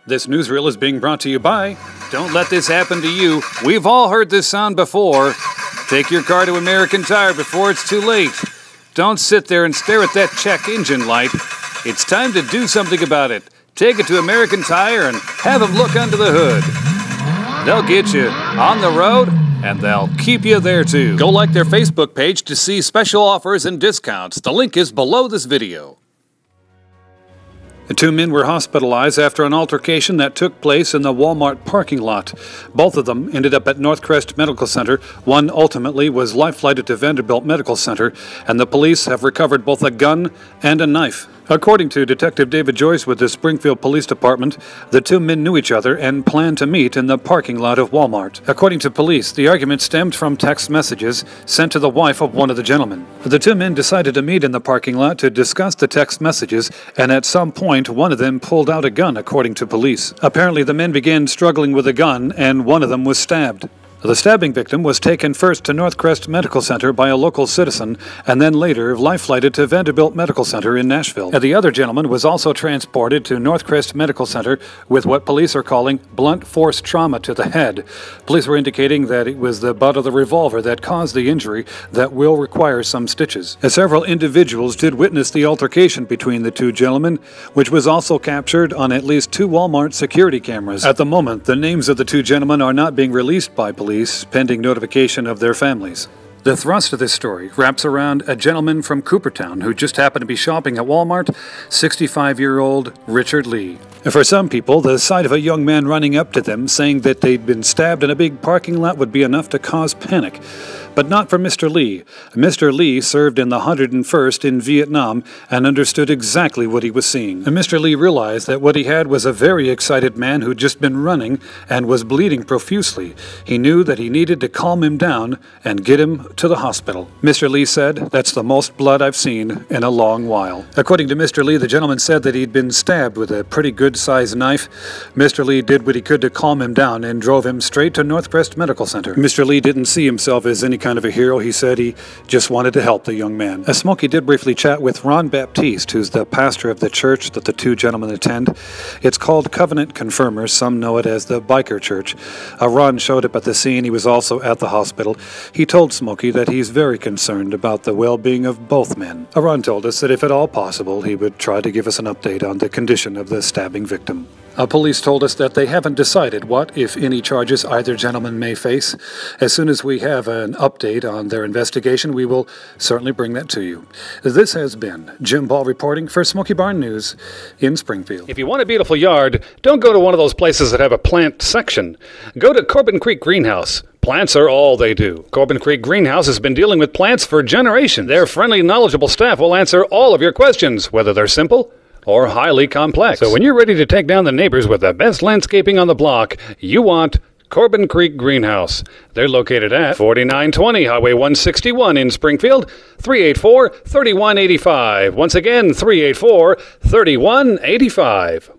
This newsreel is being brought to you by Don't Let This Happen to You. We've all heard this sound before. Take your car to American Tire before it's too late. Don't sit there and stare at that check engine light. It's time to do something about it. Take it to American Tire and have them look under the hood. They'll get you on the road, and they'll keep you there too. Go like their Facebook page to see special offers and discounts. The link is below this video. The two men were hospitalized after an altercation that took place in the Walmart parking lot. Both of them ended up at Northcrest Medical Center. One ultimately was lifelighted to Vanderbilt Medical Center, and the police have recovered both a gun and a knife. According to Detective David Joyce with the Springfield Police Department, the two men knew each other and planned to meet in the parking lot of Walmart. According to police, the argument stemmed from text messages sent to the wife of one of the gentlemen. The two men decided to meet in the parking lot to discuss the text messages, and at some point, one of them pulled out a gun, according to police. Apparently, the men began struggling with a gun, and one of them was stabbed. The stabbing victim was taken first to Northcrest Medical Center by a local citizen and then later life-flighted to Vanderbilt Medical Center in Nashville. And the other gentleman was also transported to Northcrest Medical Center with what police are calling blunt force trauma to the head. Police were indicating that it was the butt of the revolver that caused the injury that will require some stitches. Several individuals did witness the altercation between the two gentlemen, which was also captured on at least two Walmart security cameras. At the moment, the names of the two gentlemen are not being released by police, pending notification of their families. The thrust of this story wraps around a gentleman from Coopertown who just happened to be shopping at Walmart, 65-year-old Richard Lee. For some people, the sight of a young man running up to them saying that they'd been stabbed in a big parking lot would be enough to cause panic. But not for Mr. Lee. Mr. Lee served in the 101st in Vietnam and understood exactly what he was seeing. And Mr. Lee realized that what he had was a very excited man who'd just been running and was bleeding profusely. He knew that he needed to calm him down and get him to the hospital. Mr. Lee said, "That's the most blood I've seen in a long while." According to Mr. Lee, the gentleman said that he'd been stabbed with a pretty good-sized knife. Mr. Lee did what he could to calm him down and drove him straight to Northcrest Medical Center. Mr. Lee didn't see himself as any kind of a hero. He said he just wanted to help the young man. Smokey did briefly chat with Ron Baptiste, who's the pastor of the church that the two gentlemen attend. It's called Covenant Confirmers. Some know it as the Biker Church. Ron showed up at the scene. He was also at the hospital. He told Smokey that he's very concerned about the well-being of both men. Ron told us that if at all possible, he would try to give us an update on the condition of the stabbing victim. Police told us that they haven't decided what, if any, charges either gentleman may face. As soon as we have an update on their investigation, we will certainly bring that to you. This has been Jim Ball reporting for Smoky Barn News in Springfield. If you want a beautiful yard, don't go to one of those places that have a plant section. Go to Corbin Creek Greenhouse. Plants are all they do. Corbin Creek Greenhouse has been dealing with plants for generations. Their friendly, knowledgeable staff will answer all of your questions, whether they're simple or highly complex. So when you're ready to take down the neighbors with the best landscaping on the block, you want Corbin Creek Greenhouse. They're located at 4920 Highway 161 in Springfield, 384-3185. Once again, 384-3185.